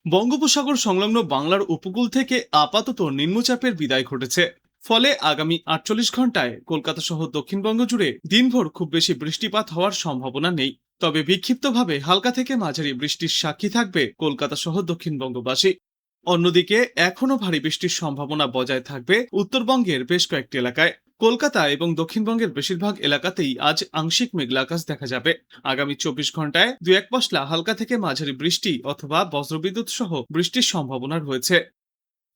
বঙ্গোপসাগর সংলগ্ন বাংলার উপকূল থেকে আপাতত নিম্নচাপের বিদায় ঘটেছে। ফলে আগামী 48 ঘন্টায় কলকাতা সহ দক্ষিণবঙ্গ জুড়ে দিনভর খুব বেশি বৃষ্টিপাত হওয়ার সম্ভাবনা নেই। তবে বিক্ষিপ্তভাবে হালকা থেকে মাঝারি বৃষ্টির সাক্ষী থাকবে কলকাতা সহ দক্ষিণবঙ্গবাসী। অন্যদিকে এখনো ভারী বৃষ্টির সম্ভাবনা বজায় থাকবে উত্তরবঙ্গের বেশ কয়েকটি এলাকায়। কলকাতা এবং দক্ষিণবঙ্গের বেশিরভাগ এলাকাতেই আজ আংশিক মেঘলা আকাশ দেখা যাবে। আগামী 24 ঘন্টায় দু এক পশলা হালকা থেকে মাঝারি বৃষ্টি অথবা বজ্রবিদ্যুৎ সহ বৃষ্টির সম্ভাবনা রয়েছে।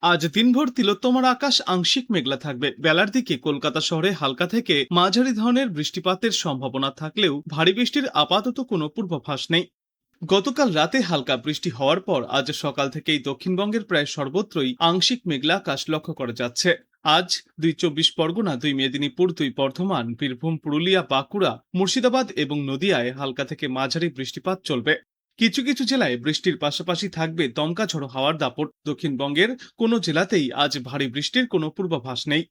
আজ দিনভর তিলোত্তমার আকাশ আংশিক মেঘলা থাকবে। বেলার দিকে কলকাতা শহরে হালকা থেকে মাঝারি ধরনের বৃষ্টিপাতের সম্ভাবনা থাকলেও ভারী বৃষ্টির আপাতত কোনো পূর্বাভাস নেই। গতকাল রাতে হালকা বৃষ্টি হওয়ার পর আজ সকাল থেকেই দক্ষিণবঙ্গের প্রায় সর্বত্রই আংশিক মেঘলা আকাশ লক্ষ্য করা যাচ্ছে। আজ 2 চব্বিশ পরগনা, 2 মেদিনীপুর, 2 বর্ধমান, বীরভূম, পুরুলিয়া, বাঁকুড়া, মুর্শিদাবাদ এবং নদিয়ায় হালকা থেকে মাঝারি বৃষ্টিপাত চলবে। কিছু কিছু জেলায় বৃষ্টির পাশাপাশি থাকবে দমকা ঝড়ো হাওয়ার দাপট। দক্ষিণবঙ্গের কোনো জেলাতেই আজ ভারী বৃষ্টির কোনো পূর্বাভাস নেই।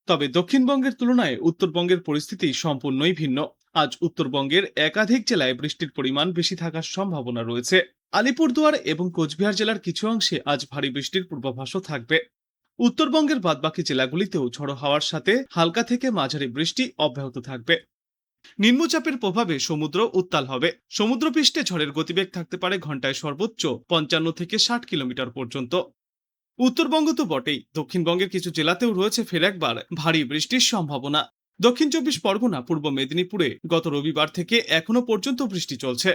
তবে দক্ষিণবঙ্গের তুলনায় উত্তরবঙ্গের পরিস্থিতি সম্পূর্ণই ভিন্ন। আজ উত্তরবঙ্গের একাধিক জেলায় বৃষ্টির পরিমাণ বেশি থাকার সম্ভাবনা রয়েছে। আলিপুরদুয়ার এবং কোচবিহার জেলার কিছু অংশে আজ ভারী বৃষ্টির পূর্বাভাসও থাকবে। উত্তরবঙ্গের বাদবাকি জেলাগুলিতেও ঝড়ো হাওয়ার সাথে হালকা থেকে মাঝারি বৃষ্টি অব্যাহত থাকবে। নিম্নচাপের প্রভাবে সমুদ্র উত্তাল হবে। সমুদ্রপৃষ্ঠে ঝড়ের গতিবেগ থাকতে পারে ঘন্টায় সর্বোচ্চ 55 থেকে 60 কিলোমিটার পর্যন্ত। উত্তরবঙ্গ তো বটেই, দক্ষিণবঙ্গের কিছু জেলাতেও রয়েছে ফের একবার ভারী বৃষ্টির সম্ভাবনা। দক্ষিণ 24 পরগনা, পূর্ব মেদিনীপুরে গত রবিবার থেকে এখনো পর্যন্ত বৃষ্টি চলছে।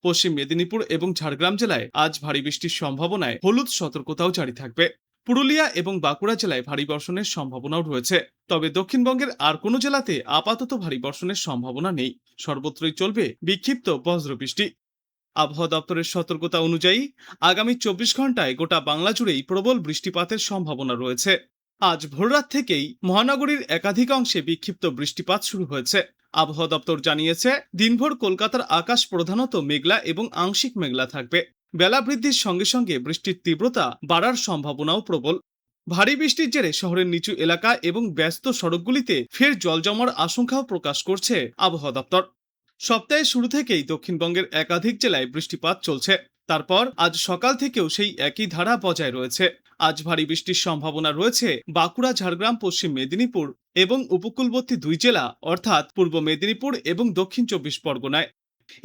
পশ্চিম মেদিনীপুর এবং ঝাড়গ্রাম জেলায় আজ ভারী বৃষ্টির সম্ভাবনায় হলুদ সতর্কতাও জারি থাকবে। পুরুলিয়া এবং বাঁকুড়া জেলায় ভারী বর্ষণের সম্ভাবনাও রয়েছে। তবে দক্ষিণবঙ্গের আর কোনো জেলাতে আপাতত ভারী বর্ষণের সম্ভাবনা নেই। সর্বত্রই চলবে বিক্ষিপ্ত বজ্রবৃষ্টি। আবহাওয়া দপ্তরের সতর্কতা অনুযায়ী আগামী 24 ঘন্টায় গোটা বাংলা জুড়েই প্রবল বৃষ্টিপাতের সম্ভাবনা রয়েছে। আজ ভোররাত থেকেই মহানগরীর একাধিক অংশে বিক্ষিপ্ত বৃষ্টিপাত শুরু হয়েছে। আবহাওয়া দপ্তর জানিয়েছে, দিনভর কলকাতার আকাশ প্রধানত মেঘলা এবং আংশিক মেঘলা থাকবে। বেলা বৃদ্ধির সঙ্গে সঙ্গে বৃষ্টির তীব্রতা বাড়ার সম্ভাবনাও প্রবল। ভারী বৃষ্টির জেরে শহরের নিচু এলাকা এবং ব্যস্ত সড়কগুলিতে ফের জল জমার আশঙ্কাও প্রকাশ করছে আবহাওয়া দপ্তর। সপ্তাহের শুরু থেকেই দক্ষিণবঙ্গের একাধিক জেলায় বৃষ্টিপাত চলছে। তারপর আজ সকাল থেকেও সেই একই ধারা বজায় রয়েছে। আজ ভারী বৃষ্টির সম্ভাবনা রয়েছে বাঁকুড়া, ঝাড়গ্রাম, পশ্চিম মেদিনীপুর এবং উপকূলবর্তী 2 জেলা অর্থাৎ পূর্ব মেদিনীপুর এবং দক্ষিণ 24 পরগনায়।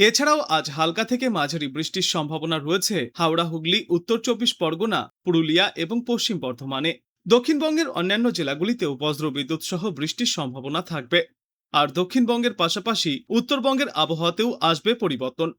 এছাড়াও আজ হালকা থেকে মাঝারি বৃষ্টির সম্ভাবনা রয়েছে হাওড়া, হুগলি, উত্তর 24 পরগনা, পুরুলিয়া এবং পশ্চিম বর্ধমানে। দক্ষিণবঙ্গের অন্যান্য জেলাগুলিতেও বজ্রবিদ্যুৎ সহ বৃষ্টির সম্ভাবনা থাকবে। আর দক্ষিণবঙ্গের পাশাপাশি উত্তরবঙ্গের আবহাওয়াতেও আসবে পরিবর্তন।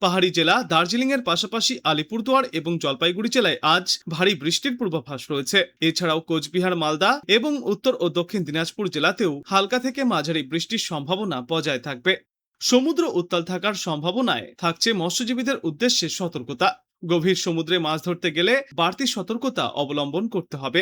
পাহাড়ি জেলা দার্জিলিং এর পাশাপাশি আলিপুরদুয়ার এবং জলপাইগুড়ি জেলায় আজ ভারী বৃষ্টির পূর্বাভাস রয়েছে। এছাড়াও কোচবিহার, মালদা এবং উত্তর ও দক্ষিণ দিনাজপুর জেলাতেও হালকা থেকে মাঝারি বৃষ্টির সম্ভাবনা বজায় থাকবে। সমুদ্র উত্তাল থাকার সম্ভাবনায় থাকছে মৎস্যজীবীদের উদ্দেশ্যে সতর্কতা। গভীর সমুদ্রে মাছ ধরতে গেলে বাড়তি সতর্কতা অবলম্বন করতে হবে।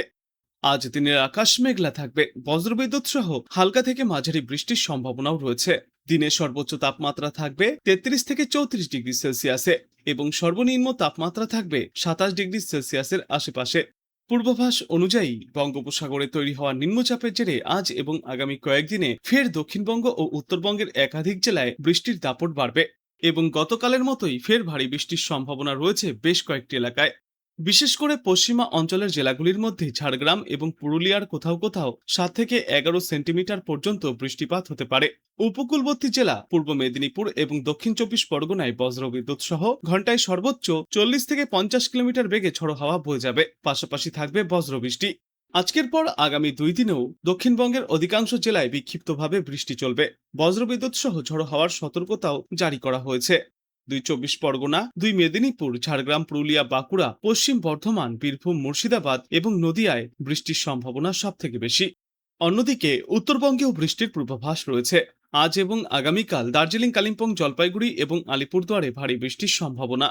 আজ দিনের আকাশ মেঘলা থাকবে। বজ্রবিদ্যুৎ সহ হালকা থেকে মাঝারি বৃষ্টির সম্ভাবনাও রয়েছে। দিনের সর্বোচ্চ তাপমাত্রা থাকবে 33 থেকে 34 ডিগ্রি সেলসিয়াসে এবং সর্বনিম্ন তাপমাত্রা থাকবে 27 ডিগ্রি সেলসিয়াসের আশেপাশে। পূর্বাভাস অনুযায়ী বঙ্গোপসাগরে তৈরি হওয়া নিম্নচাপের জেরে আজ এবং আগামী কয়েকদিনে ফের দক্ষিণবঙ্গ ও উত্তরবঙ্গের একাধিক জেলায় বৃষ্টির দাপট বাড়বে এবং গতকালের মতোই ফের ভারী বৃষ্টির সম্ভাবনা রয়েছে বেশ কয়েকটি এলাকায়। বিশেষ করে পশ্চিমা অঞ্চলের জেলাগুলির মধ্যে ঝাড়গ্রাম এবং পুরুলিয়ার কোথাও কোথাও 7 থেকে 11 সেন্টিমিটার পর্যন্ত বৃষ্টিপাত হতে পারে। উপকূলবর্তী জেলা পূর্ব মেদিনীপুর এবং দক্ষিণ 24 পরগনায় বজ্রবিদ্যুৎ সহ ঘন্টায় সর্বোচ্চ 40 থেকে 50 কিলোমিটার বেগে ঝড়ো হাওয়া বয়ে যাবে। পাশাপাশি থাকবে বজ্রবৃষ্টি। আজকের পর আগামী 2 দিনেও দক্ষিণবঙ্গের অধিকাংশ জেলায় বিক্ষিপ্তভাবে বৃষ্টি চলবে। বজ্রবিদ্যুৎ সহ ঝড়ো হাওয়ার সতর্কতাও জারি করা হয়েছে। 2 চব্বিশ পরগনা, 2 মেদিনীপুর, ঝাড়গ্রাম, পুরুলিয়া, বাঁকুড়া, পশ্চিম বর্ধমান, বীরভূম, মুর্শিদাবাদ এবং নদিয়ায় বৃষ্টির সম্ভাবনা সব থেকে বেশি। অন্যদিকে উত্তরবঙ্গেও বৃষ্টির পূর্বাভাস রয়েছে। আজ এবং আগামীকাল দার্জিলিং, কালিম্পং, জলপাইগুড়ি এবং আলিপুরদুয়ারে ভারী বৃষ্টির সম্ভাবনা।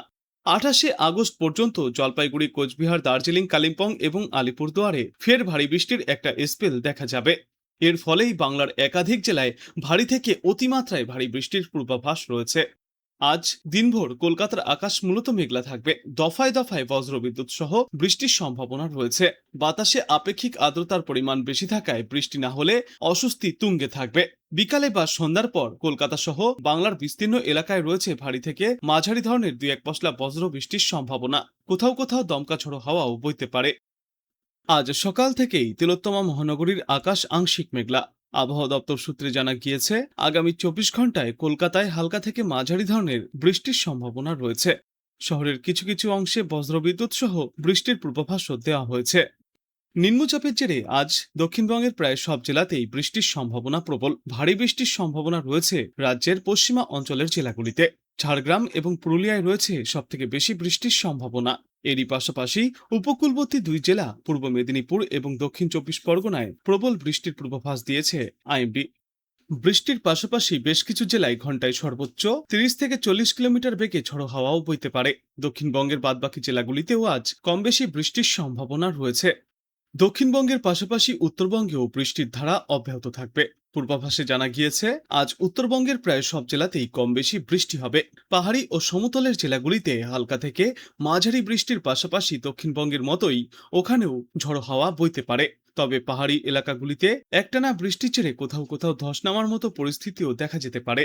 28শে আগস্ট পর্যন্ত জলপাইগুড়ি, কোচবিহার, দার্জিলিং, কালিম্পং এবং আলিপুরদুয়ারে ফের ভারী বৃষ্টির একটা স্পেল দেখা যাবে। এর ফলেই বাংলার একাধিক জেলায় ভারী থেকে অতিমাত্রায় ভারী বৃষ্টির পূর্বাভাস রয়েছে। আজ দিনভর কলকাতার আকাশ মূলত মেঘলা থাকবে, দফায় দফায় বজ্রবিদ্যুৎ সহ বৃষ্টির সম্ভাবনা রয়েছে। বাতাসে আপেক্ষিক আর্দ্রতার পরিমাণ বেশি থাকায় বৃষ্টি না হলে অস্বস্তি তুঙ্গে থাকবে। বিকালে বা সন্ধ্যার পর কলকাতা সহ বাংলার বিস্তীর্ণ এলাকায় রয়েছে ভারী থেকে মাঝারি ধরনের দুই এক পশলা বজ্র বৃষ্টির সম্ভাবনা। কোথাও কোথাও দমকা ঝোড়ো হাওয়াও বইতে পারে। আজ সকাল থেকেই তিলোত্তমা মহানগরীর আকাশ আংশিক মেঘলা। আবহাওয়া দপ্তর সূত্রে জানা গিয়েছে, আগামী 24 ঘন্টায় কলকাতায় হালকা থেকে মাঝারি ধরনের বৃষ্টির সম্ভাবনা রয়েছে। শহরের কিছু কিছু অংশে বজ্রবিদ্যুৎ সহ বৃষ্টির পূর্বাভাসও দেওয়া হয়েছে। নিম্নচাপের জেরে আজ দক্ষিণবঙ্গের প্রায় সব জেলাতেই বৃষ্টির সম্ভাবনা প্রবল। ভারী বৃষ্টির সম্ভাবনা রয়েছে রাজ্যের পশ্চিমা অঞ্চলের জেলাগুলিতে। ঝাড়গ্রাম এবং পুরুলিয়ায় রয়েছে সবথেকে বেশি বৃষ্টির সম্ভাবনা। এরই পাশাপাশি উপকূলবর্তী দুই জেলা পূর্ব মেদিনীপুর এবং দক্ষিণ 24 পরগনায় প্রবল বৃষ্টির পূর্বাভাস দিয়েছে আইএমডি। বৃষ্টির পাশাপাশি বেশ কিছু জেলায় ঘন্টায় সর্বোচ্চ 30 থেকে 40 কিলোমিটার বেগে ঝড়ো হাওয়াও বইতে পারে। দক্ষিণবঙ্গের বাদবাকি জেলাগুলিতেও আজ কম বেশি বৃষ্টির সম্ভাবনা রয়েছে। দক্ষিণবঙ্গের পাশাপাশি উত্তরবঙ্গেও বৃষ্টির ধারা অব্যাহত থাকবে। পূর্বাভাসে জানা গিয়েছে, আজ উত্তরবঙ্গের প্রায় সব জেলাতেই কম বেশি বৃষ্টি হবে। পাহাড়ি ও সমতলের জেলাগুলিতে হালকা থেকে মাঝারি বৃষ্টির পাশাপাশি দক্ষিণবঙ্গের মতোই ওখানেও ঝড়ো হাওয়া বইতে পারে। তবে পাহাড়ি এলাকাগুলিতে একটানা বৃষ্টির জেরে কোথাও কোথাও ধস নামার মতো পরিস্থিতিও দেখা যেতে পারে।